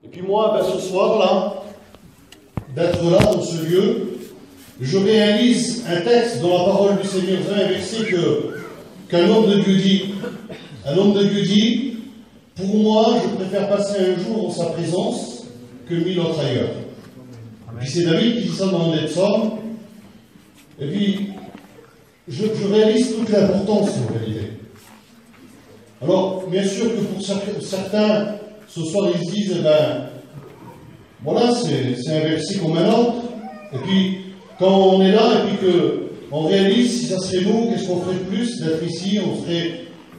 Et puis moi, ce soir-là, d'être là dans ce lieu, je réalise un texte dans la parole du Seigneur. Vous savez, un verset qu'un homme de Dieu dit. Un homme de Dieu dit, pour moi, je préfère passer un jour en sa présence que 1000 autres ailleurs. Et puis c'est David qui dit ça dans les psaumes. Et puis, je réalise toute l'importance en réalité. Alors, bien sûr que pour certains, ce soir, ils se disent, voilà, c'est un verset comme un autre. Et puis, quand on est là, et puis qu'on réalise, si ça serait nous, qu'est-ce qu'on ferait de plus d'être ici?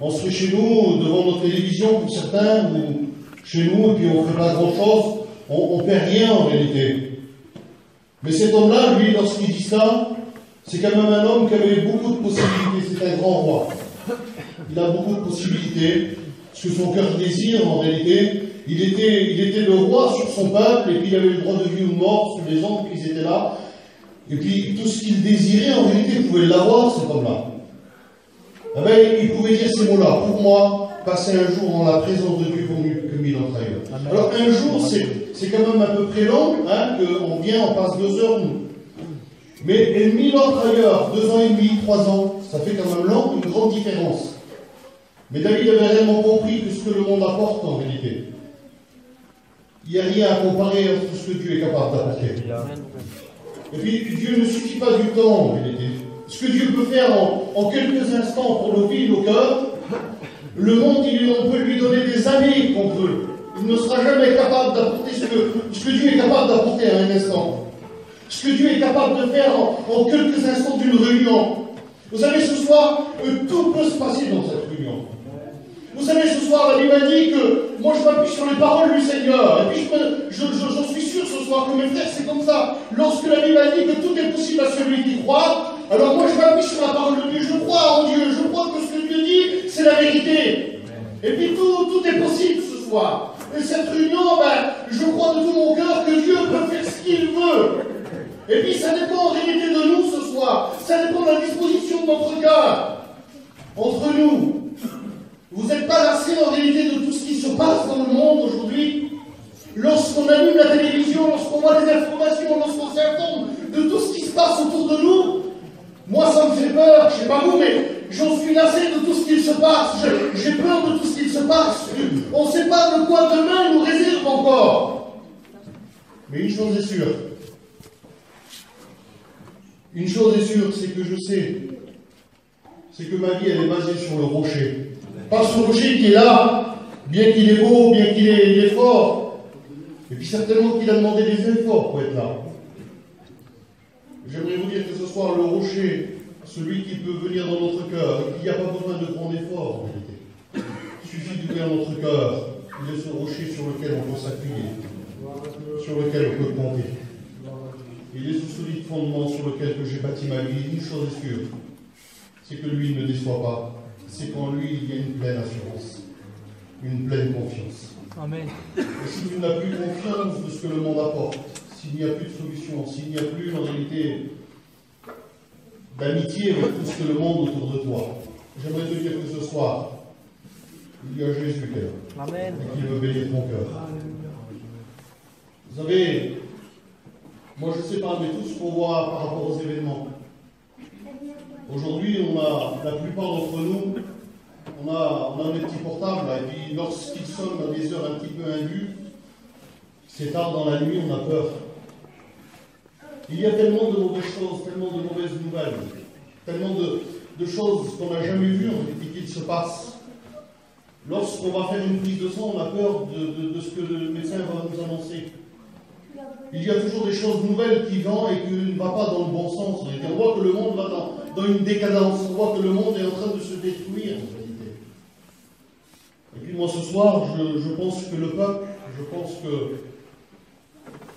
On serait chez nous, devant notre télévision pour certains, ou chez nous, et puis on ne fait pas grand-chose. On ne perd rien en réalité. Mais cet homme-là, lui, lorsqu'il dit ça, c'est quand même un homme qui avait beaucoup de possibilités. C'est un grand roi. Il a beaucoup de possibilités. Ce que son cœur désire, en réalité, il était le roi sur son peuple, et puis il avait le droit de vie ou de mort sur les hommes qui étaient là. Et puis tout ce qu'il désirait, en réalité, il pouvait l'avoir, cet homme-là. Eh bien, il pouvait dire ces mots-là. Pour moi, passer un jour en la présence de Dieu vaut mieux que 1000 autres ailleurs. Alors un jour, c'est quand même à peu près long, qu'on vient, on passe 2 heures, nous. Mais 1000 autres ailleurs, 2 ans et demi, 3 ans, ça fait quand même long, une grande différence. Mais David avait réellement compris que ce que le monde apporte en réalité, il n'y a rien à comparer à tout ce que Dieu est capable d'apporter. Et puis Dieu ne suffit pas du temps en réalité. Ce que Dieu peut faire en quelques instants pour nos vies, nos cœurs, le monde, on peut lui donner des années qu'on veut. Il ne sera jamais capable d'apporter ce que Dieu est capable d'apporter à un instant. Ce que Dieu est capable de faire en quelques instants d'une réunion. Vous savez, ce soir, tout peut se passer dans cette réunion. Vous savez, ce soir, la Bible m'a dit que moi je m'appuie sur les paroles du Seigneur. Et puis j'en suis sûr ce soir que mes frères, c'est comme ça. Lorsque la Bible m'a dit que tout est possible à celui qui croit, alors moi je m'appuie sur la parole de Dieu. Je crois en Dieu. Je crois que ce que Dieu dit, c'est la vérité. Et puis tout est possible ce soir. Et cette réunion, je crois de tout mon cœur que Dieu peut faire ce qu'il veut. Et puis ça dépend en réalité de nous ce soir. Ça dépend de la disposition de notre cœur. Entre nous. Vous n'êtes pas lassés en réalité de tout ce qui se passe dans le monde aujourd'hui? Lorsqu'on allume la télévision, lorsqu'on voit les informations, lorsqu'on s'informe de tout ce qui se passe autour de nous, moi ça me fait peur, je ne sais pas vous, mais j'en suis lassé de tout ce qui se passe. J'ai peur de tout ce qui se passe. On ne sait pas de quoi demain nous réserve encore. Mais une chose est sûre. Une chose est sûre, c'est que je sais, c'est que ma vie elle est basée sur le rocher. Pas ce rocher qui est là, bien qu'il est beau, bien qu'il est fort. Et puis certainement qu'il a demandé des efforts pour être là. J'aimerais vous dire que ce soir, le rocher, celui qui peut venir dans notre cœur, et qu'il n'y a pas besoin de grands efforts en réalité. Il suffit d'ouvrir notre cœur. Il est ce rocher sur lequel on peut s'appuyer, sur lequel on peut compter. Il est ce solide fondement sur lequel que j'ai bâti ma vie. Une chose est sûre, c'est que lui ne déçoit pas. C'est qu'en lui, il y a une pleine assurance, une pleine confiance. Amen. Et si tu n'as plus confiance de ce que le monde apporte, s'il n'y a plus de solution, s'il n'y a plus en réalité d'amitié avec tout ce que le monde autour de toi, j'aimerais te dire que ce soir, il y a Jésus qui est là. Amen. Et qui veut bénir ton cœur. Vous savez, moi je ne sais pas, mais tout ce qu'on voit par rapport aux événements, aujourd'hui, la plupart d'entre nous, on a des petits portables, là, et puis lorsqu'ils sonnent à des heures un petit peu indues, c'est tard dans la nuit, on a peur. Il y a tellement de mauvaises choses, tellement de mauvaises nouvelles, tellement de choses qu'on n'a jamais vues et qui se passent. Lorsqu'on va faire une prise de sang, on a peur de ce que le médecin va nous annoncer. Il y a toujours des choses nouvelles qui vont et qui ne vont pas dans le bon sens. On voit que le monde va dans une décadence. On voit que le monde est en train de se détruire, en réalité. Et puis moi, ce soir, je pense que le peuple,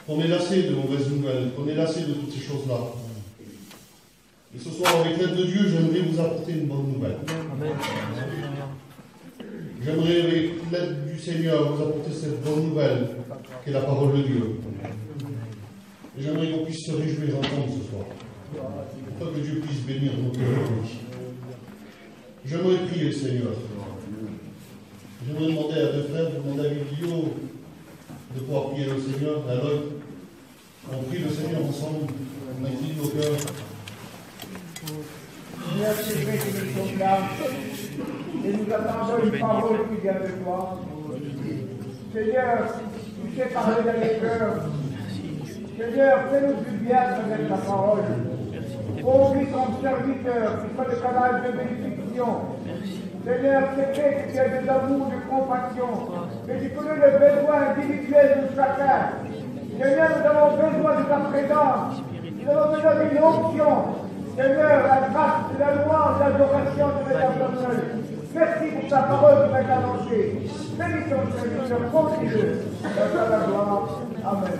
qu'on est lassé de mauvaises nouvelles, qu'on est lassé de toutes ces choses-là. Et ce soir, avec l'aide de Dieu, j'aimerais vous apporter une bonne nouvelle. Amen. J'aimerais, avec l'aide du Seigneur, vous apporter cette bonne nouvelle, qui est la parole de Dieu. Et j'aimerais qu'on puisse se réjouir ensemble ce soir. Afin que Dieu puisse bénir nos cœurs. J'aimerais prier le Seigneur. J'aimerais demander à deux frères, demander à Guillaume, de pouvoir prier le Seigneur. Alors, on prie le Seigneur ensemble, on incline nos cœurs. Seigneur, c'est vrai que nous sommes là et nous attendons une parole qui vient de toi. Seigneur, tu sais parler dans les cœurs. Seigneur, fais-nous du bien avec ta parole. Oublie ton serviteur qui soit le canal de bénédiction. Seigneur, c'est vrai que tu as de l'amour, de compassion, mais tu connais le besoin individuel de chacun. Seigneur, nous avons besoin de ta présence. Nous avons besoin d'une onction. Seigneur, la grâce, la louange, l'adoration de ta seule. Merci pour ta parole qui va être annoncée. Bénis ton Seigneur, continue. Dans la gloire. Amen.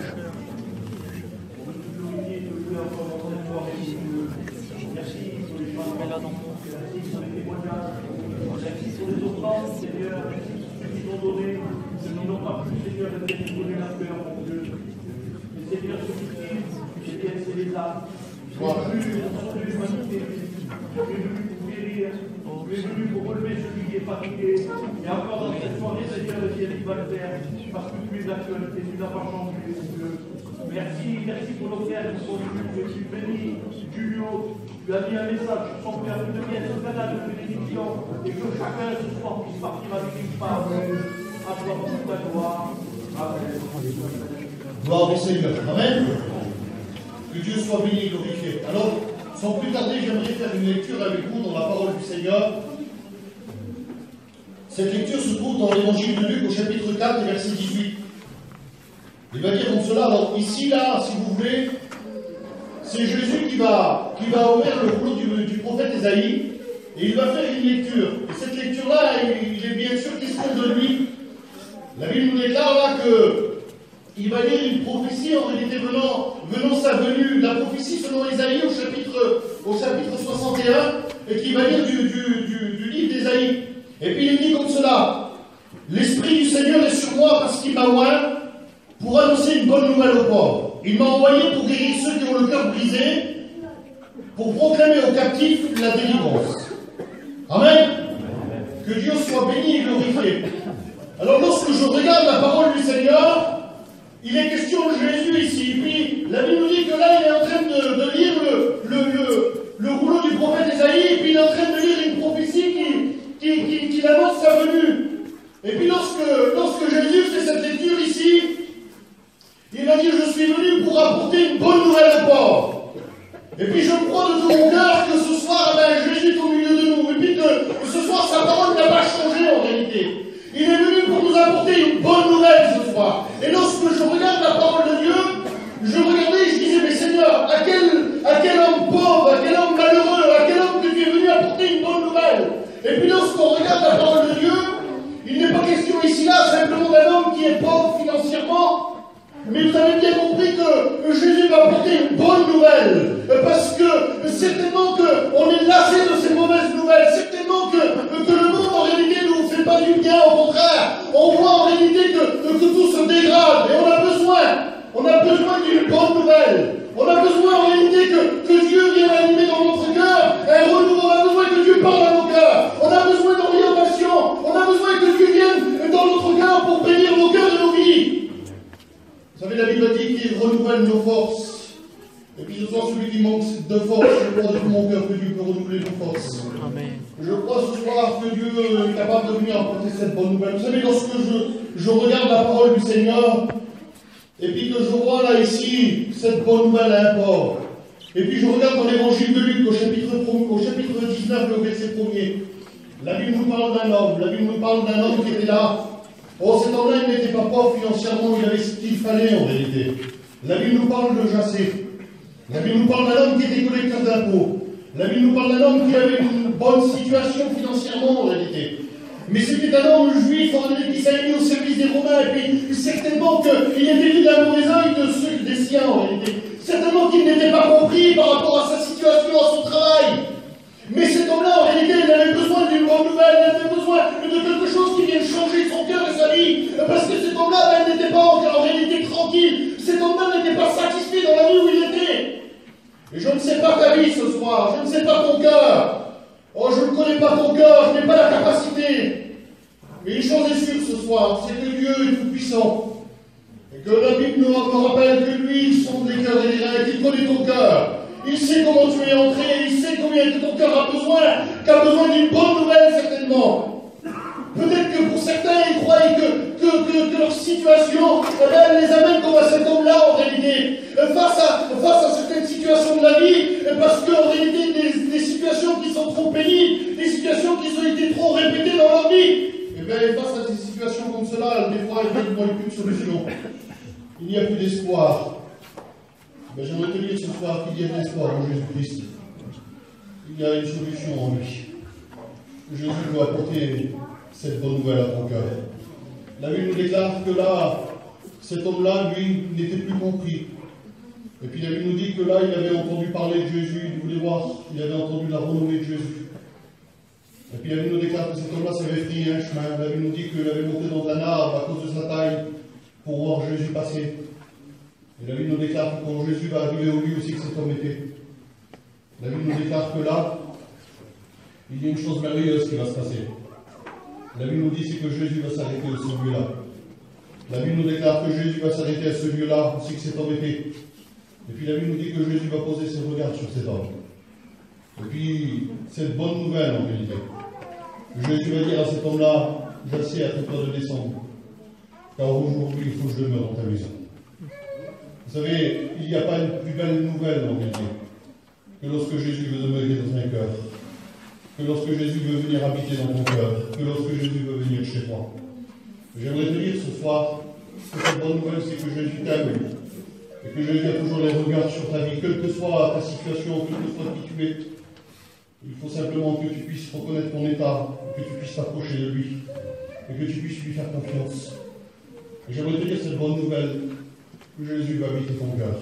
Merci pour les gens qui sont là dans mon cœur. Merci pour les témoignages. Merci pour les offrandes, Seigneur. Ceux qui t'ont donné, ceux qui n'ont pas pu, Seigneur, de t'être donné la peur, mon Dieu. Mais Seigneur, ceux qui disent, tu sais bien, c'est les âmes. Tu es venu pour l'humanité. Tu es venu pour guérir. Tu es venu pour relever celui qui est fatigué. Et encore dans cette soirée, Seigneur, le ciel qui va le faire. Parce que tu es d'actualité, tu n'as pas changé, mon Dieu. Merci pour l'auquel nous sommes venus. Je suis béni, Julio. Tu as mis un message sur son cœur, tu deviens ce canal de bénédiction et que chacun ce soir puisse partir avec une part. À toi toute ta gloire. Amen. Gloire au Seigneur. Amen. Que Dieu soit béni et glorifié. Alors, sans plus tarder, j'aimerais faire une lecture avec vous dans la parole du Seigneur. Cette lecture se trouve dans l'évangile de Luc au chapitre 4 et verset 18. Il va dire comme cela, alors ici, là, si vous voulez, c'est Jésus qui va ouvrir le rouleau du prophète Ésaïe, et il va faire une lecture. Et cette lecture-là, il est bien sûr question de lui. La Bible nous déclare là qu'il va lire une prophétie, en réalité venant sa venue, la prophétie selon Ésaïe au chapitre 61, et qui va lire du livre d'Ésaïe. Et puis il dit comme cela, l'Esprit du Seigneur est sur moi parce qu'il m'a oint pour annoncer une bonne nouvelle aux pauvres. Il m'a envoyé pour guérir ceux qui ont le cœur brisé, pour proclamer aux captifs la délivrance. Amen. Que Dieu soit béni et glorifié. Alors lorsque je regarde la parole du Seigneur, il est question de Jésus ici. Et puis la Bible nous dit que là, il est en train de lire le rouleau du prophète Ésaïe, et puis il est en train de lire une prophétie qui annonce sa venue. Et puis lorsque Jésus fait cette lecture ici, il a dit, je suis venu pour apporter une bonne nouvelle aux pauvres. Et puis je crois de tout mon cœur que ce soir, Jésus est au milieu de nous. Et puis que ce soir, sa parole n'a pas changé en réalité. Il est venu pour nous apporter une bonne nouvelle ce soir. Et lorsque je regarde la parole de Dieu, je regardais et je disais, mais Seigneur, à quel homme pauvre, à quel homme malheureux, à quel homme que tu es venu apporter une bonne nouvelle. Et puis lorsqu'on regarde la parole de Dieu, il n'est pas question ici là simplement d'un homme qui est pauvre financièrement. Mais vous avez bien compris que Jésus va apporter une bonne nouvelle. Parce que certainement qu'on est lassé de ces mauvaises nouvelles. Certainement que le monde en réalité ne nous fait pas du bien. Au contraire, on voit en réalité que tout se dégrade. Et on a besoin d'une bonne nouvelle. On a besoin en réalité que Dieu vienne animer dans notre cœur un renouveau. On a besoin que Dieu parle à nos cœurs. On a besoin d'orientation. On a besoin que Dieu vienne dans notre cœur pour bénir nos cœurs et nos vies. Vous savez, la Bible dit qu'il renouvelle nos forces. Et puis ce soir, celui qui manque de force, je crois de tout mon cœur que Dieu peut renouveler nos forces. Amen. Je crois ce soir que Dieu est capable de venir apporter cette bonne nouvelle. Vous savez, lorsque je regarde la parole du Seigneur, et puis que je vois là ici cette bonne nouvelle à un pauvre, et puis je regarde dans l'évangile de Luc au chapitre 19, le verset 1er, la Bible nous parle d'un homme qui était là. Oh, cet homme-là, il n'était pas pauvre financièrement, il avait ce qu'il fallait en réalité. La Bible nous parle de Jacé. La Bible nous parle d'un homme qui était collecteur d'impôts. La Bible nous parle d'un homme qui avait une bonne situation financièrement en réalité. Mais c'était un homme juif en réalité qui s'est mis au service des Romains, et puis certainement qu'il était vu d'un mauvais œil de ceux des siens en réalité. Certainement qu'il n'était pas compris par rapport à sa situation, à son travail. Mais cet homme-là, en réalité, il avait besoin d'une bonne nouvelle, il avait besoin de quelque chose qui vienne changer son cœur et sa vie. Parce que cet homme-là, il n'était pas en réalité tranquille. Cet homme-là n'était pas satisfait dans la vie où il était. Et je ne sais pas ta vie ce soir, je ne sais pas ton cœur. Oh, je ne connais pas ton cœur, je n'ai pas la capacité. Mais une chose est sûre ce soir, c'est que Dieu est tout puissant. Et que la Bible nous rappelle que lui, il sonde les cœurs et les reins, qu'il connaît ton cœur. Il sait comment tu es entré, il sait combien ton cœur a besoin d'une bonne nouvelle, certainement. Peut-être que pour certains, ils croient que leur situation les amène comme à cet homme-là, en réalité, face à certaines situations de la vie, parce qu'en réalité, des situations qui sont trop pénibles, des situations qui ont été trop répétées dans leur vie. Et bien, face à des situations comme cela, des fois, il n'y a plus de solution. Il n'y a plus d'espoir. Ben, j'aimerais te dire ce soir qu'il y a de l'espoir en Jésus-Christ. Il y a une solution en lui. Jésus doit apporter cette bonne nouvelle à ton cœur. La Bible nous déclare que là, cet homme-là, lui, n'était plus compris. Et puis la Bible nous dit que là, il avait entendu parler de Jésus, il voulait voir, il avait entendu la renommée de Jésus. Et puis la Bible nous déclare que cet homme-là s'avait pris un chemin. La Bible nous dit qu'il avait monté dans un arbre à cause de sa taille pour voir Jésus passer. Et la Bible nous déclare que quand Jésus va arriver au lieu aussi que cet homme était, la Bible nous déclare que là, il y a une chose merveilleuse qui va se passer. La Bible nous dit c'est que Jésus va s'arrêter à ce lieu-là. La Bible nous déclare que Jésus va s'arrêter à ce lieu-là aussi que cet homme était. Et puis la Bible nous dit que Jésus va poser ses regards sur cet homme. Et puis, cette bonne nouvelle en réalité. Jésus va dire à cet homme-là, j'assieds à toi de descendre. Car aujourd'hui, il faut que je demeure dans ta maison. Vous savez, il n'y a pas une plus belle nouvelle en réalité que lorsque Jésus veut demeurer dans un cœur, que lorsque Jésus veut venir habiter dans ton cœur, que lorsque Jésus veut venir chez toi. J'aimerais te dire ce soir que cette bonne nouvelle, c'est que Jésus t'aime et que Jésus a toujours les regards sur ta vie, quelle que soit ta situation, quel que soit qui tu es. Il faut simplement que tu puisses reconnaître ton état, que tu puisses t'approcher de lui et que tu puisses lui faire confiance. Et j'aimerais te dire cette bonne nouvelle, que Jésus va habiter ton cœur.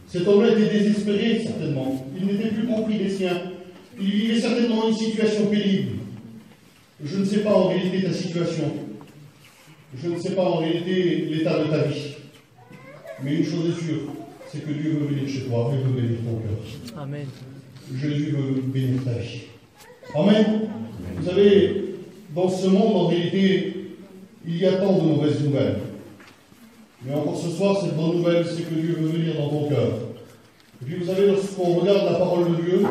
Cet homme-là était désespéré, certainement. Il n'était plus compris des siens. Il vivait certainement une situation pénible. Je ne sais pas en réalité ta situation. Je ne sais pas en réalité l'état de ta vie. Mais une chose est sûre, c'est que Dieu veut venir chez toi, Dieu veut bénir ton cœur. Amen. Jésus veut bénir ta vie. Amen. Vous savez, dans ce monde, en réalité, il y a tant de mauvaises nouvelles. Mais encore ce soir, cette bonne nouvelle, c'est que Dieu veut venir dans ton cœur. Et puis vous savez, lorsqu'on regarde la parole de Dieu,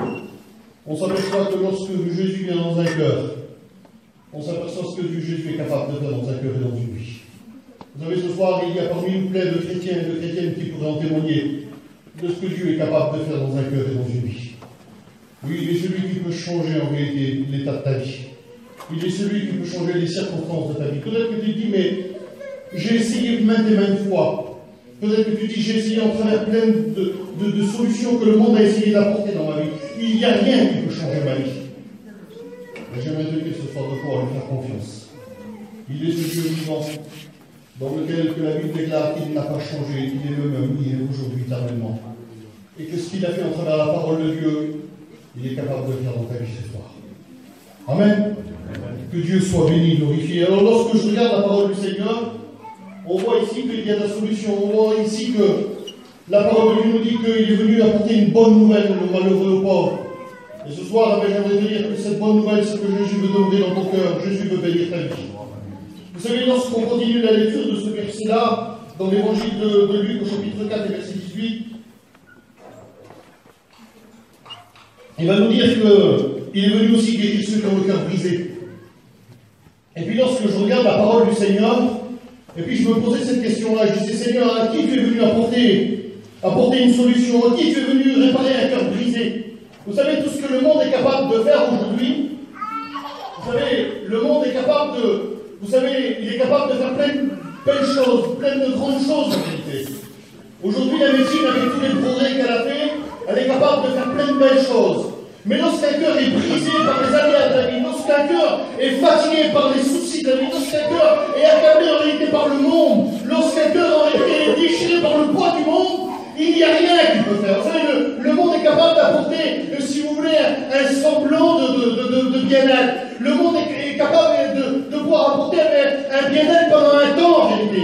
on s'aperçoit que lorsque Jésus vient dans un cœur, on s'aperçoit ce que Jésus est capable de faire dans un cœur et dans une vie. Vous savez, ce soir, il y a parmi nous plein de chrétiens et de chrétiennes qui pourraient en témoigner de ce que Dieu est capable de faire dans un cœur et dans une vie. Oui, il est celui qui peut changer en réalité l'état de ta vie. Il est celui qui peut changer les circonstances de ta vie. Peut-être que tu dis, mais j'ai essayé maintes et maintes fois. Peut-être que tu dis, j'ai essayé en travers plein de solutions que le monde a essayé d'apporter dans ma vie. Il n'y a rien qui peut changer ma vie. Mais j'aimerais te dire ce soir de pouvoir lui faire confiance. Il est ce Dieu vivant dans lequel que la Bible déclare qu'il n'a pas changé, qu'il est le même hier, aujourd'hui, éternellement. Et que ce qu'il a fait en travers la parole de Dieu, il est capable de le faire dans ta vie ce soir. Amen. Que Dieu soit béni, glorifié. Alors lorsque je regarde la parole du Seigneur, on voit ici qu'il y a de la solution. On voit ici que la parole de Dieu nous dit qu'il est venu apporter une bonne nouvelle aux malheureux, aux pauvres. Et ce soir, j'aimerais te dire que cette bonne nouvelle, c'est que Jésus veut demeurer dans ton cœur. Jésus veut bénir ta vie. Vous savez, lorsqu'on continue la lecture de ce verset-là, dans l'évangile de Luc, au chapitre 4 et verset 18, il va nous dire qu'il est venu aussi guérir ceux qui ont le cœur brisé. Et puis lorsque je regarde la parole du Seigneur, et puis je me posais cette question-là, je disais, Seigneur, à qui tu es venu apporter une solution, à qui tu es venu réparer un cœur brisé? Vous savez, tout ce que le monde est capable de faire aujourd'hui, vous savez, le monde est capable il est capable de faire plein de belles choses, plein de grandes choses en réalité. Aujourd'hui, la médecine, avec tous les progrès qu'elle a fait, elle est capable de faire plein de belles choses. Mais lorsqu'un cœur est brisé par les aléas de la vie, lorsqu'un cœur est fatigué par les soucis de la vie, lorsqu'un cœur est accablé en réalité par le monde, lorsqu'un cœur en réalité est déchiré par le poids du monde, il n'y a rien qu'il peut faire. Vous savez, le monde est capable d'apporter, si vous voulez, un semblant de bien-être. Le monde est capable de pouvoir apporter un bien-être pendant un temps en réalité.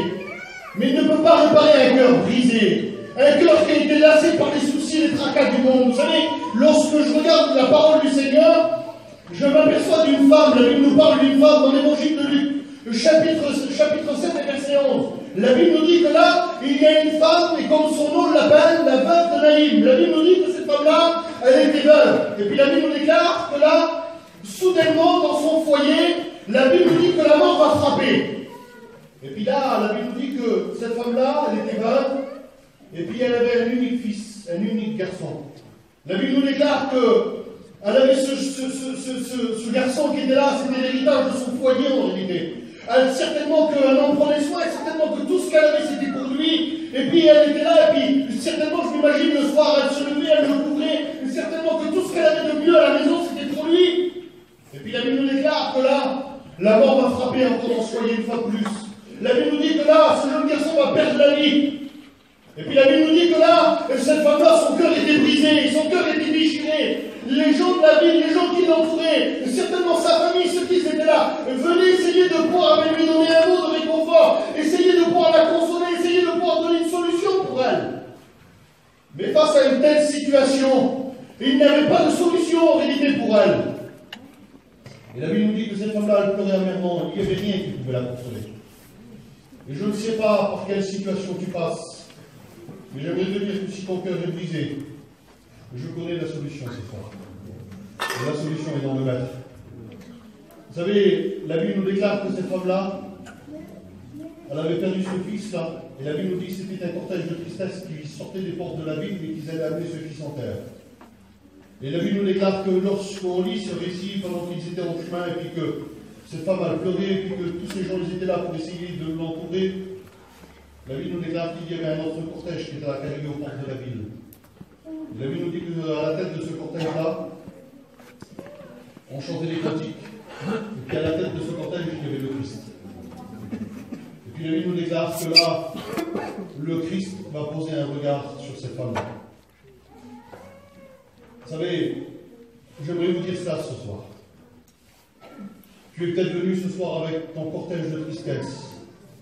Mais il ne peut pas réparer un cœur brisé. Un cœur qui a été lassé par les soucis et les tracas du monde. Vous savez, lorsque je regarde la parole du Seigneur, je m'aperçois d'une femme. La Bible nous parle d'une femme dans l'évangile de Luc, chapitre 7 et verset 11. La Bible nous dit que là, il y a une femme, et comme son nom l'appelle, la veuve de Naïm. La Bible nous dit que cette femme-là, elle était veuve. Et puis la Bible nous déclare que là, soudainement, dans son foyer, la Bible nous dit que la mort va frapper. Et puis là, la Bible nous dit que cette femme-là, elle était veuve, et puis elle avait un unique fils, un unique garçon. La Bible nous déclare qu'elle avait ce garçon qui était là, c'était l'héritage de son foyer en réalité. Certainement qu'un homme prenait soin, et certainement que tout ce qu'elle avait c'était pour lui, et puis elle était là, et puis certainement, je m'imagine le soir, elle se levait, elle le couvrait, et certainement que tout ce qu'elle avait de mieux à la maison c'était pour lui. Et puis la Bible nous déclare que là, la mort va frapper encore dans ce foyer une fois de plus. La Bible nous dit que là, ce jeune garçon va perdre la vie. Et puis la Bible nous dit que là, cette femme-là, son cœur était brisé, son cœur était déchiré. Les gens de la ville, les gens qui l'entouraient, certainement sa famille, ceux qui étaient là, venaient essayer de pouvoir lui donner un mot de réconfort, essayer de pouvoir la consoler, essayer de pouvoir donner une solution pour elle. Mais face à une telle situation, il n'y avait pas de solution en réalité pour elle. Et la Bible nous dit que cette femme-là, elle pleurait amèrement, il n'y avait rien qui pouvait la consoler. Et je ne sais pas par quelle situation tu passes, mais j'aimerais te dire que si ton cœur est brisé, je connais la solution cette fois. Et la solution est dans le Maître. Vous savez, la Bible nous déclare que cette femme-là, elle avait perdu ce fils-là, et la Bible nous dit que c'était un cortège de tristesse qui sortait des portes de la ville et qu'ils allaient amener ce fils en terre. Et la Bible nous déclare que lorsqu'on lit ce récit pendant qu'ils étaient en chemin, et puis que cette femme a pleuré, et puis que tous ces gens ils étaient là pour essayer de l'entourer, la Bible nous déclare qu'il y avait un autre cortège qui était arrivé aux portes de la ville. La Bible nous dit qu'à la tête de ce cortège-là, on chantait des cantiques. Et puis à la tête de ce cortège, il y avait le Christ. Et puis la Bible nous déclare que là, le Christ va poser un regard sur cette femme-là. Vous savez, j'aimerais vous dire ça ce soir. Tu es peut-être venu ce soir avec ton cortège de tristesse,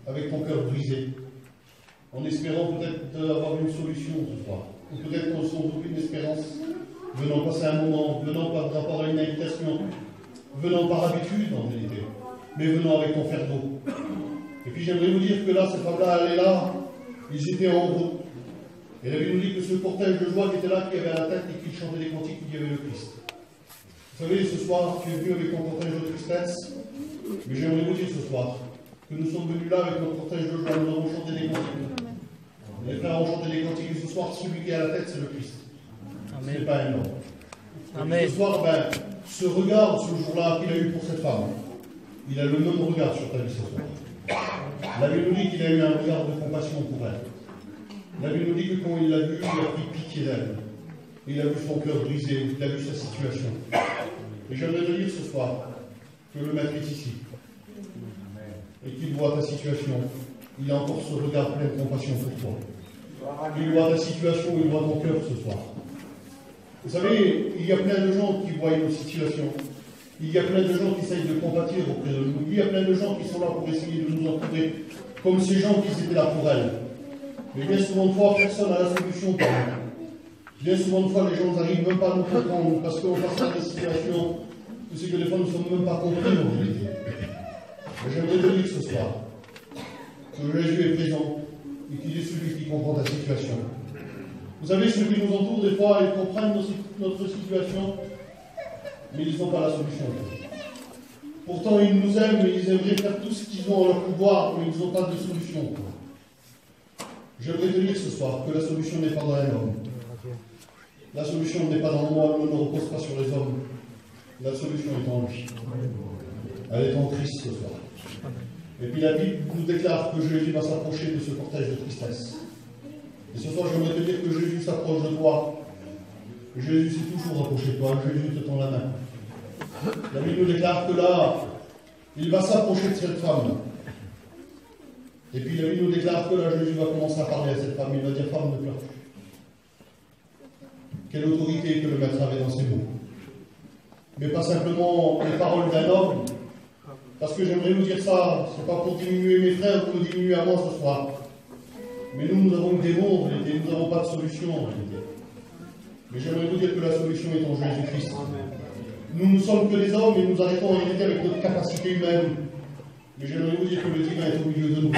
avec ton cœur brisé, en espérant peut-être avoir une solution ce soir. Ou peut-être sans aucune espérance, venant passer un moment, venant par rapport à une invitation, venant par habitude en réalité, mais venant avec ton fardeau. Et puis j'aimerais vous dire que là, cette femme-là, elle est là, ils étaient en route. Et la Bible nous dit que ce cortège de joie qui était là, qui avait à la tête et qui chantait des cantiques, il y avait le Christ. Vous savez, ce soir, tu es venu avec ton cortège de tristesse, mais j'aimerais vous dire ce soir que nous sommes venus là avec notre cortège de joie, nous avons chanté des cantiques. Les frères ont chanté des cantiques et ce soir, celui qui est à la tête, c'est le Christ. Ce n'est pas un homme. Amen. Ce soir, ce regard, ce jour-là, qu'il a eu pour cette femme, il a le même regard sur ta vie ce soir. La Bible nous dit qu'il a eu un regard de compassion pour elle. La Bible nous dit que quand il l'a vue, il a pris pitié d'elle. Il a vu son cœur brisé, il a vu sa situation. Et j'aimerais te dire ce soir que le Maître est ici. Et qu'il voit ta situation. Il a encore ce regard plein de compassion pour toi. Il voit ta situation, il voit ton cœur ce soir. Vous savez, il y a plein de gens qui voient nos situations. Il y a plein de gens qui essayent de compatir auprès de nous. Il y a plein de gens qui sont là pour essayer de nous entourer, comme ces gens qui étaient là pour elles. Mais bien souvent de fois, personne n'a la solution pour nous. Bien souvent de fois, les gens n'arrivent même pas à nous comprendre, parce qu'on passe par des situations où c'est que des fois nous ne sommes même pas compris en réalité. J'aimerais te dire ce soir que Jésus est présent et qu'il est celui qui comprend ta situation. Vous savez, ceux qui nous entourent, des fois, ils comprennent notre situation, mais ils n'ont pas la solution. Pourtant, ils nous aiment et ils aimeraient faire tout ce qu'ils ont en leur pouvoir, mais ils n'ont pas de solution. J'aimerais te dire ce soir que la solution n'est pas dans un homme. La solution n'est pas dans moi, elle ne repose pas sur les hommes. La solution est en lui. Elle est en Christ ce soir. Et puis la Bible nous déclare que Jésus va s'approcher de ce cortège de tristesse. Et ce soir, j'aimerais te dire que Jésus s'approche de toi. Jésus s'est toujours approché de toi. Jésus te tend la main. La Bible nous déclare que là, il va s'approcher de cette femme. Et puis la Bible nous déclare que là, Jésus va commencer à parler à cette femme. Il va dire, femme, ne pleure plus. Quelle autorité que le Maître avait dans ses mots. Mais pas simplement les paroles d'un homme. Parce que j'aimerais vous dire ça, c'est pas pour diminuer mes frères ou me diminuer à moi ce soir. Mais nous avons une démon en réalité, nous n'avons pas de solution en réalité. Mais j'aimerais vous dire que la solution est en Jésus-Christ. Nous ne sommes que des hommes et nous arrêtons en réalité avec notre capacité humaine. Mais j'aimerais vous dire que le divin est au milieu de nous.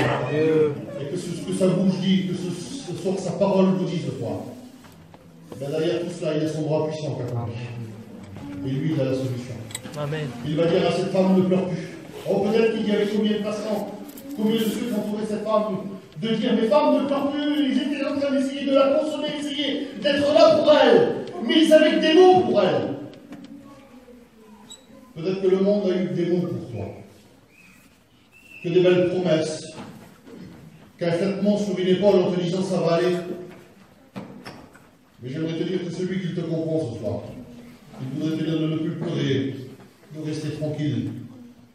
et que ce que sa bouche dit, que ce soit que sa parole vous dit ce soir. Ben derrière tout cela, il y a son bras puissant qui accomplit. Et lui, il a la solution. Amen. Il va dire à cette femme, ne pleure plus. Oh, peut-être qu'il y avait combien de patients, combien de ceux qui entouraient cette femme, de dire, mais femme, ne pleure plus. Ils étaient en train d'essayer de la consoler, d'essayer d'être là pour elle. Mais ils avaient que des mots pour elle. Peut-être que le monde a eu des mots pour toi. Que des belles promesses. Qu'un traitement sur une épaule en te disant ça va aller. Mais j'aimerais te dire que celui qui te comprend ce soir, il voudrait te dire de ne plus pleurer, de rester tranquille,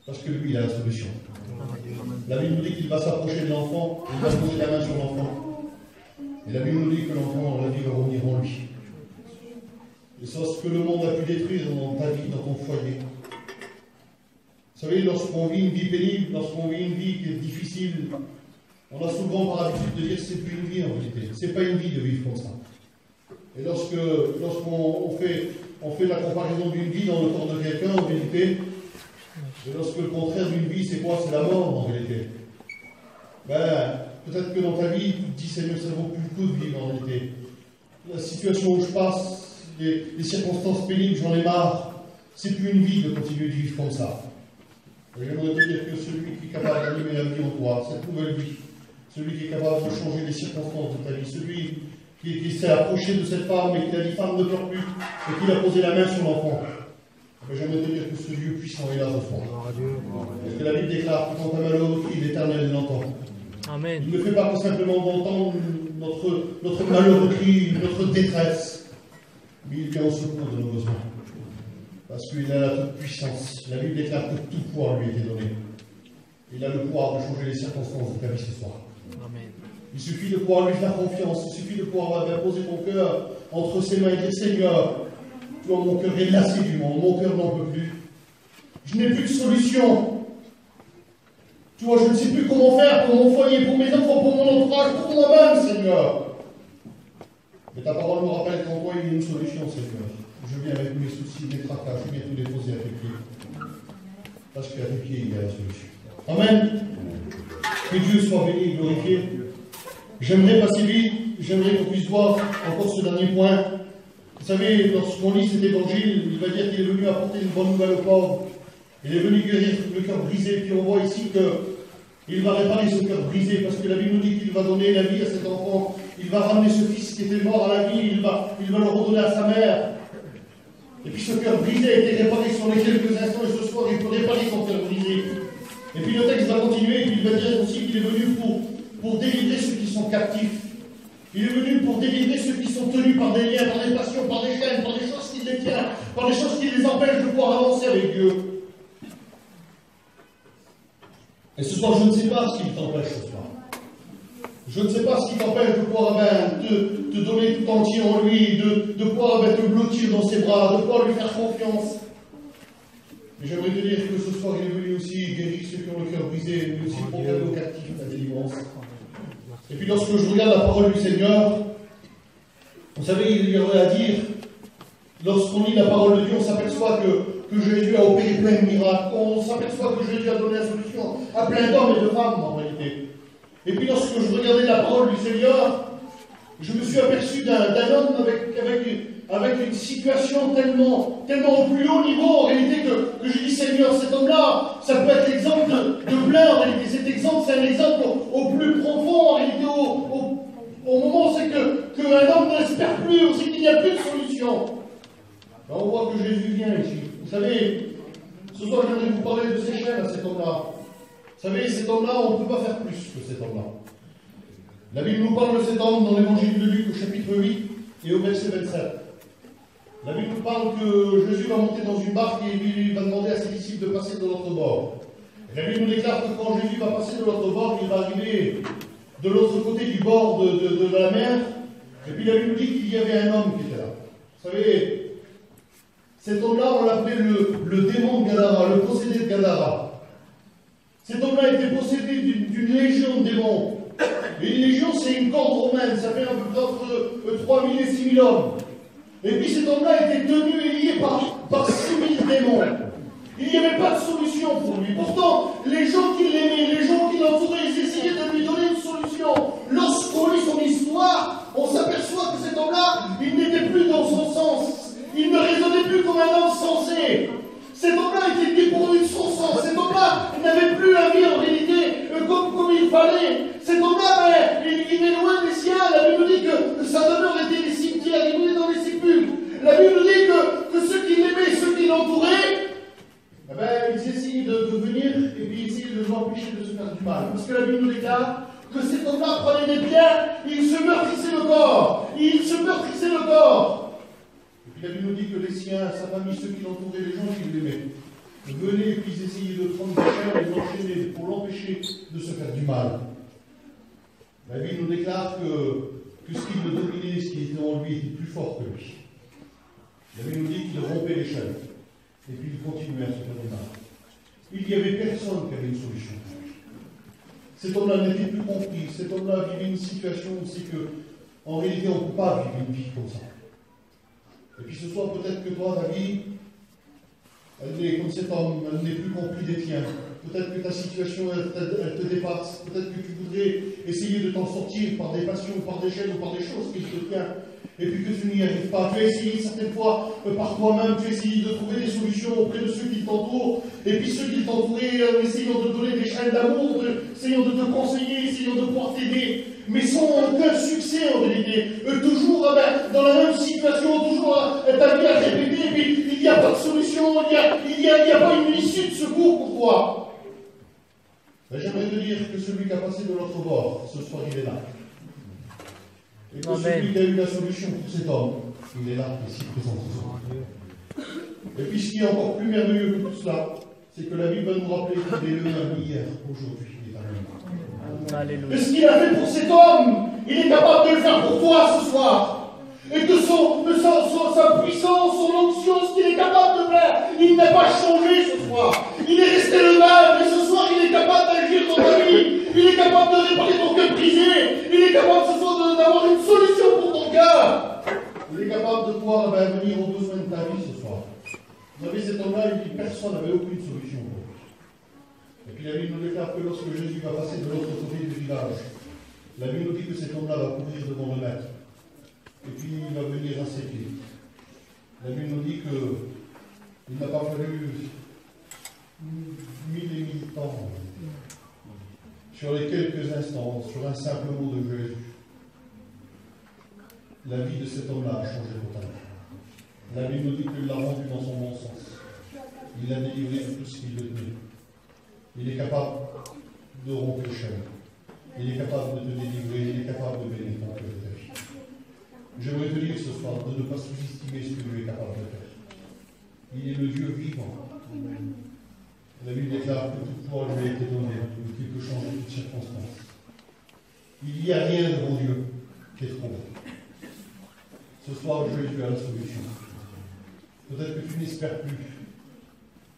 parce que lui, il a la solution. La Bible nous dit qu'il va s'approcher de l'enfant, il va poser la main sur l'enfant. Et la Bible nous dit que l'enfant, la vie va revenir en lui. Et c'est ce que le monde a pu détruire dans ta vie, dans ton foyer. Vous savez, lorsqu'on vit une vie pénible, lorsqu'on vit une vie qui est difficile, on a souvent par habitude de dire que c'est plus une vie en réalité. C'est pas une vie de vivre comme ça. Et lorsqu'on fait la comparaison d'une vie dans le corps de quelqu'un, en réalité, et lorsque le contraire d'une vie, c'est quoi? C'est la mort, en réalité. Ben, peut-être que dans ta vie, tu te dis, Seigneur, ça vaut plus le coup de vivre, en réalité. La situation où je passe, les circonstances pénibles, j'en ai marre. C'est plus une vie de continuer de vivre comme ça. Et j'aimerais te dire que celui qui est capable d'animer la vie en toi, cette nouvelle vie, celui qui est capable de changer les circonstances de ta vie, celui qui s'est approché de cette femme et qui a dit, femme, ne pleure plus, et qui a posé la main sur l'enfant. J'aimerais te dire que ce Dieu puissant est là ce soir. Parce que la Bible déclare que quand un malheureux crie, l'Éternel l'entend. Amen. Il ne fait pas simplement d'entendre notre malheureux cri, notre détresse, mais il vient au secours de nos besoins. Parce qu'il a la toute puissance. La Bible déclare que tout pouvoir lui a été donné. Il a le pouvoir de changer les circonstances de ta vie ce soir. Amen. Il suffit de pouvoir lui faire confiance. Il suffit de pouvoir poser ton cœur entre ses mains et dire, Seigneur, tu vois, mon cœur est lassé du monde, mon cœur n'en peut plus. Je n'ai plus de solution. Tu vois, je ne sais plus comment faire pour mon foyer, pour mes enfants, pour mon entourage, pour moi-même, Seigneur. Mais ta parole me rappelle qu'en toi, il y a une solution, Seigneur. Je viens avec mes soucis, mes tracas, je viens tout déposer à tes pieds. Parce qu'à tes pieds, il y a la solution. Amen. Que Dieu soit béni et glorifié. J'aimerais passer vite, j'aimerais qu'on puisse voir encore ce dernier point. Vous savez, lorsqu'on lit cet évangile, il va dire qu'il est venu apporter une bonne nouvelle aux pauvres. Il est venu guérir le cœur brisé. Puis on voit ici qu'il va réparer ce cœur brisé, parce que la Bible nous dit qu'il va donner la vie à cet enfant. Il va ramener ce fils qui était mort à la vie, il va le redonner à sa mère. Et puis ce cœur brisé a été réparé sur les quelques instants, et ce soir il peut réparer son cœur brisé. Et puis le texte va continuer, et puis il va dire aussi qu'il est venu pour délivrer ceux qui sont captifs. Il est venu pour délivrer ceux qui sont tenus par des liens, par des passions, par des chaînes, par des choses qui les tiennent, par des choses qui les empêchent de pouvoir avancer avec Dieu. Et ce soir, je ne sais pas ce qui t'empêche ce soir. Je ne sais pas ce qui t'empêche de pouvoir te donner tout entier en lui, de pouvoir te blottir dans ses bras, de pouvoir lui faire confiance. Mais j'aimerais te dire que ce soir, il est venu aussi guérir ceux qui ont le cœur brisé, mais aussi proclamer aux captifs la délivrance. Et puis lorsque je regarde la parole du Seigneur, vous savez, il y aurait à dire, lorsqu'on lit la parole de Dieu, on s'aperçoit que Jésus a opéré plein de miracles, on s'aperçoit que Jésus a donné la solution à plein d'hommes et de femmes en réalité. Et puis lorsque je regardais la parole du Seigneur, je me suis aperçu d'un homme avec une situation tellement au plus haut niveau en réalité que j'ai dit, Seigneur, cet homme-là, ça peut être l'exemple de plein en réalité. Cet exemple, c'est un exemple au plus profond en réalité, au moment où c'est qu'un homme n'espère plus, où c'est qu'il n'y a plus de solution. Alors on voit que Jésus vient ici. Vous savez, ce soir j'aimerais vous parler de ces chaînes à cet homme-là. Vous savez, cet homme-là, on ne peut pas faire plus que cet homme-là. La Bible nous parle de cet homme dans l'évangile de Luc au chapitre 8 et au verset 27. La Bible nous parle que Jésus va monter dans une barque et il va demander à ses disciples de passer de l'autre bord. Et la Bible nous déclare que quand Jésus va passer de l'autre bord, il va arriver de l'autre côté du bord de la mer. Et puis la Bible nous dit qu'il y avait un homme qui était là. Vous savez, cet homme-là, on l'appelait le démon de Gadara, le possédé de Gadara. Cet homme-là était possédé d'une légion de démons. Et une légion, c'est une corde romaine, ça fait à peu près entre 3000 et 6000 hommes. Et puis cet homme-là était tenu et lié par 6000 démons. Il n'y avait pas de solution pour lui. Pourtant, les gens qui l'aimaient, les gens qui l'entouraient, ils essayaient de lui donner une solution. solution. Lorsqu'on lit son histoire, on s'aperçoit que cet homme-là, il n'était plus dans son sens. Il ne raisonnait plus comme un homme sensé. Cet homme-là était dépourvu de son sens. Cet homme-là, il n'avait plus la vie en réalité comme il fallait. Cet homme-là, il est loin des siens. La Bible nous dit que sa demeure était les cimetières, il mourut dans les sépulcres. La Bible nous dit que ceux qui l'aimaient, ceux qui l'entouraient, ils essayaient de venir et puis essayaient de l'empêcher de se faire du mal. Parce que la Bible nous déclare que cet homme-là prenait des biens, il se meurtrissait le corps. Il se meurtrissait le corps. Et puis la Bible nous dit que les siens, sa famille, ceux qui l'entouraient, les gens qui l'aimaient, venaient et puis ils essayaient de prendre des chair et de l'enchaîner pour l'empêcher de se faire du mal. La Bible nous déclare que ce qui le dominait, ce qui était en lui, était plus fort que lui. La Bible nous dit qu'il rompait les chaînes. Et puis il continuait à se faire du mal. Il n'y avait personne qui avait une solution. Cet homme-là n'était plus compris. Cet homme-là vivait une situation aussi que, en réalité, on ne peut pas vivre une vie comme ça. Et puis ce soir, peut-être que toi, ta vie, elle est comme cet homme, elle n'est plus compris des tiens. Peut-être que ta situation, elle te dépasse. Peut-être que tu voudrais essayer de t'en sortir par des passions, par des chaînes ou par des choses qui te tiennent. Et puis que tu n'y arrives pas. Tu as essayé certaines fois par toi-même, tu as essayé de trouver des solutions auprès de ceux qui t'entourent. Et puis ceux qui t'entouraient, essayant de te donner des chaînes d'amour, essayant de te conseiller, essayant de pouvoir t'aider. Mais sans aucun succès en réalité. Toujours dans la même situation, toujours ta vie à répéter. Et puis il n'y a pas de solution, il n'y a pas une issue de secours pour toi. J'aimerais te dire que celui qui a passé de l'autre bord, ce soir il est là. Et que celui qui a eu la solution pour cet homme, il est là, ici présent ce soir. Et puis ce qui est encore plus merveilleux que tout cela, c'est que la Bible va nous rappeler qu'il est le même hier, aujourd'hui, il est à même. Et ce qu'il a fait pour cet homme, il est capable de le faire pour toi ce soir. Et que sa puissance, son onction, ce qu'il est capable de faire, il n'a pas changé ce soir. Il est resté le même, et ce soir il est capable d'agir dans ta vie. Il est capable de réparer ton cœur brisé. Il est capable ce soir d'avoir une solution pour ton cœur. Il est capable de pouvoir venir aux besoins de ta vie ce soir. Vous savez, cet homme-là, personne n'avait aucune solution pour lui. Et puis la Bible nous déclare que lorsque Jésus va passer de l'autre côté du village, la Bible nous dit que cet homme-là va courir devant le maître. Et puis il va venir à ses pieds. La Bible nous dit qu'il n'a pas fallu 1000 et 1000 temps sur les quelques instants, sur un simple mot de Jésus. La vie de cet homme-là a changé totalement. La Bible nous dit qu'il l'a rendu dans son bon sens. Il l'a délivré de tout ce qu'il le tenait. Il est capable de rompre les chaînes. Il est capable de te délivrer. Il est capable de bénir ton cœur de ta vie. J'aimerais te dire ce soir de ne pas sous-estimer ce que Dieu est capable de faire. Il est le Dieu vivant. La Bible déclare que toute foi lui a été donnée, qu'il peut changer toutes circonstances. Il n'y a rien devant Dieu qui est trop. Ce soir, Jésus a la solution. Peut-être que tu n'espères plus.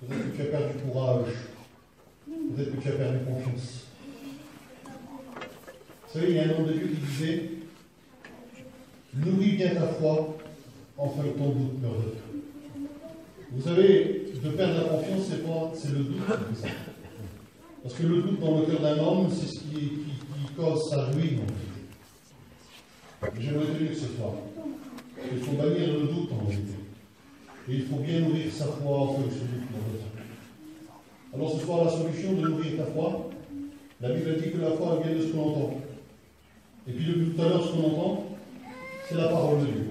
Peut-être que tu as perdu courage. Peut-être que tu as perdu confiance. Vous savez, il y a un homme de Dieu qui disait: nourris bien ta foi, enfin ton doute meurt de toi. Vous savez, de perdre la confiance, c'est le doute qui fait ça. Parce que le doute dans le cœur d'un homme, c'est ce qui cause sa ruine. J'aimerais te dire ce soir qu'il faut bannir le doute en réalité. Et il faut bien nourrir sa foi en que ce doute dans le cœur. Alors ce soir, la solution de nourrir ta foi, la Bible dit que la foi vient de ce qu'on entend. Et puis depuis tout à l'heure, ce qu'on entend, c'est la parole de Dieu.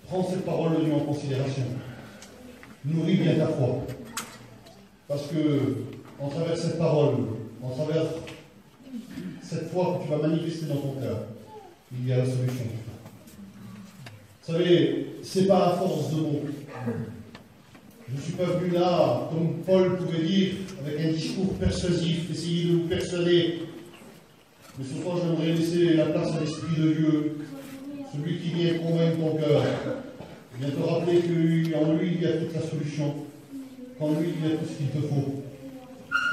Prends cette parole de Dieu en considération. Nourris bien ta foi. Parce que, en travers cette parole, en travers cette foi que tu vas manifester dans ton cœur, il y a la solution. Vous savez, c'est pas à force de mots. Je ne suis pas venu là, comme Paul pouvait dire, avec un discours persuasif, essayer de vous persuader. Mais ce soir, j'aimerais laisser la place à l'Esprit de Dieu, celui qui vient convaincre ton cœur, vient te rappeler qu'en lui, il y a toute la solution, qu'en lui, il y a tout ce qu'il te faut,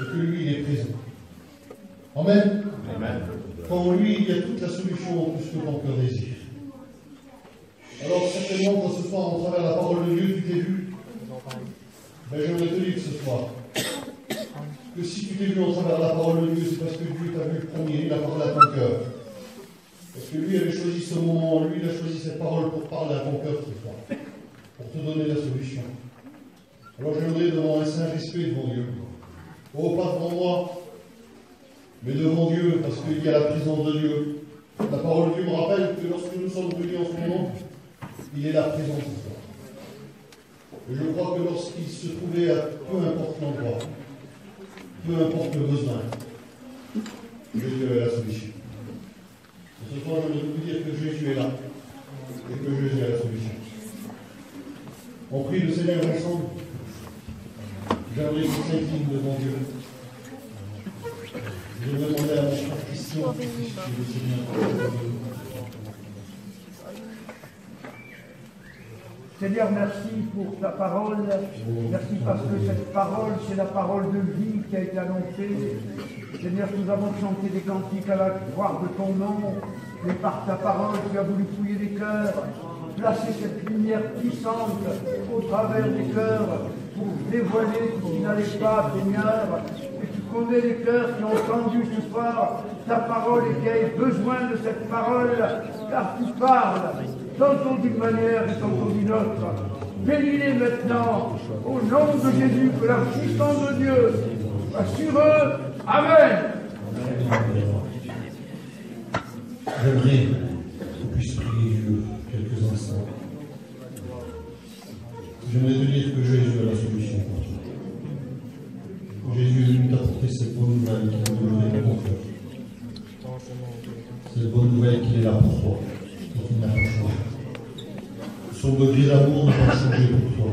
et que lui, il est présent. Amen. Amen. Qu'en lui, il y a toute la solution en tout ce que ton cœur désire. Alors, certainement, quand ce soir, en travers la parole de Dieu, tu t'es vu, j'aimerais te dire ce soir, que si tu t'es vu en travers de la parole de Dieu, c'est parce que Dieu t'a vu premier, il a parlé à ton cœur. Parce que lui avait choisi ce moment, lui il a choisi cette parole pour parler à ton cœur ce soir, pour te donner la solution. Alors je voudrais devant un saint respect devant Dieu. Oh, pas devant moi, mais devant Dieu, parce qu'il y a la présence de Dieu. La parole de Dieu me rappelle que lorsque nous sommes réunis en ce moment, il est la présence de Dieu. Et je crois que lorsqu'il se trouvait à peu importe l'endroit, peu importe le besoin, Jésus est la solution. Et ce soir, je voudrais vous dire que Jésus est là et que Jésus est la solution. On prie le Seigneur ensemble. J'aimerais qu'on s'incline devant Dieu. Je vais demander à mon frère Christian que le Seigneur. Seigneur, merci pour ta parole. Merci parce que cette parole, c'est la parole de vie qui a été annoncée. Seigneur, nous avons chanté des cantiques à la gloire de ton nom. Et par ta parole, tu as voulu fouiller les cœurs, placer cette lumière puissante au travers des cœurs pour dévoiler ce qui n'allait pas, Seigneur. Et tu connais les cœurs qui ont entendu ce soir ta parole et qui ont besoin de cette parole, car tu parles. Tantôt d'une manière et tantôt d'une autre. Bénis-les maintenant, au nom de Jésus, que la puissance de Dieu soit sur eux. Amen. J'aimerais qu'on puisse prier Dieu quelques instants. J'aimerais te dire que Jésus a la solution pour toi. Jésus est venu t'apporter cette bonne nouvelle qui va donner ton cœur. Cette bonne nouvelle qu'il est là pour toi et qu'il n'a pas changé. Son degré d'amour n'a pas changé pour toi.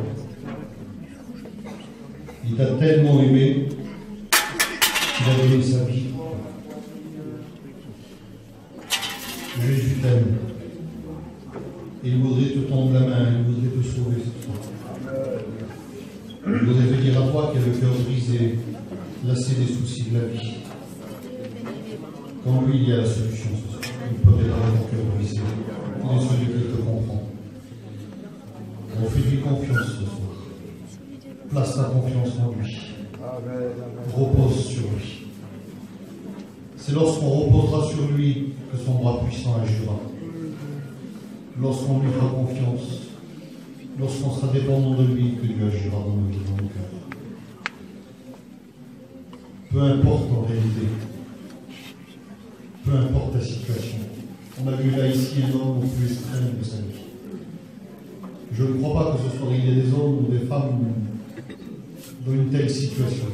Il t'a tellement aimé qu'il a donné sa vie. Jésus t'aime. Il voudrait te tendre la main, il voudrait te sauver ce soir. Il voudrait te dire à toi qui a le cœur brisé, lassé des soucis de la vie. Quand lui, il y a la solution ce soir. Il peut réparer ton cœur brisé. Il est celui qui te comprend. On fait lui confiance ce soir. Place ta confiance en lui. Repose sur lui. C'est lorsqu'on reposera sur lui que son bras puissant agira. Lorsqu'on lui fera confiance, lorsqu'on sera dépendant de lui, que Dieu agira dans nos vies, dans nos cœurs. Peu importe en réalité, peu importe ta situation. On a vu là ici un homme au plus extrême de sa vie. Je ne crois pas que ce soit il y a des hommes ou des femmes dans une telle situation.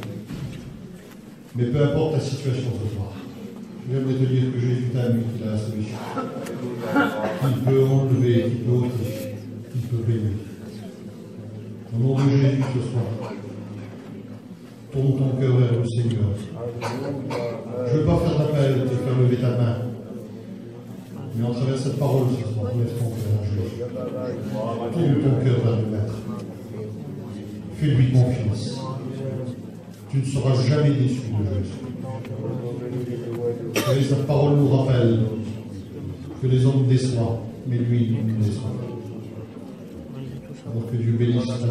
Mais peu importe ta situation ce soir, j'aimerais te dire que Jésus t'aime et qu'il a la solution. Il peut enlever, il peut ôter, il peut bénir. Au nom de Jésus ce soir, tourne ton cœur vers le Seigneur. Je ne veux pas faire d'appel, te faire lever ta main. Mais en travers cette parole ce soir, lève ton cœur à Jésus. Tourne ton cœur vers le Maître. Fais-lui confiance. Tu ne seras jamais déçu de Jésus. Et cette parole nous rappelle que les hommes déçoivent, mais lui, il nous déçoit. Alors que Dieu bénisse ta vie.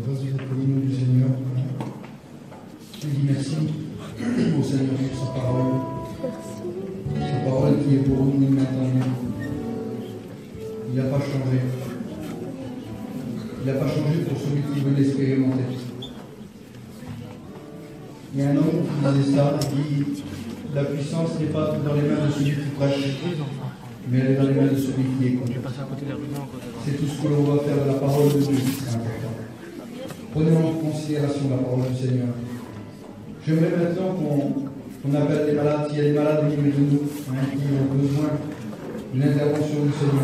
Vas-y, le nom du Seigneur. Je dis merci au Seigneur pour sa parole. Sa parole qui est pour nous maintenant. Il n'a pas changé. Il n'a pas changé pour celui qui veut l'expérimenter. Il y a un homme qui disait ça, il dit la puissance n'est pas dans les mains de celui qui prêche, mais elle est dans les mains de celui qui écoute. C'est tout ce que l'on va faire de la parole de Dieu qui sera important. Prenez en considération la parole du Seigneur. J'aimerais maintenant qu'on appelle les malades, s'il y a des malades au milieu de nous, qui ont besoin une intervention du Seigneur.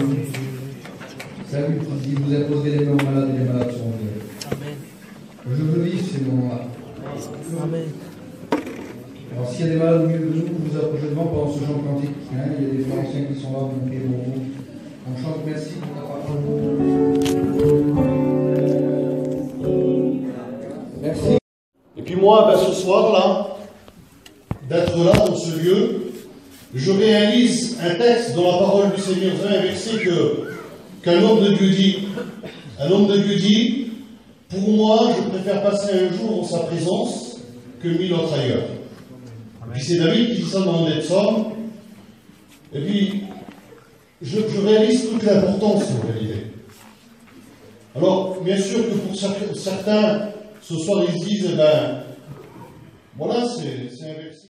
Salut, qui dit, vous imposerez les mains aux malades et les malades seront guéris. Je veux vivre ces moments-là. Amen. Alors s'il y a des malades au milieu de nous, vous vous approchez devant pendant ce chant cantique. Hein, il y a des frères anciens qui sont là, vous priez pour vous. On chante merci pour ta parole. Merci. Et puis moi, ce soir-là, d'être là dans ce lieu, je réalise un texte dans la parole du Seigneur, vous savez, un verset qu'un homme de Dieu dit. Un homme de Dieu dit, pour moi, je préfère passer un jour en sa présence que 1000 autres ailleurs. Et puis c'est David qui dit ça dans les psaumes. Et puis, je réalise toute l'importance en réalité. Alors, bien sûr que pour certains, ce soir, ils se disent, voilà, c'est un verset.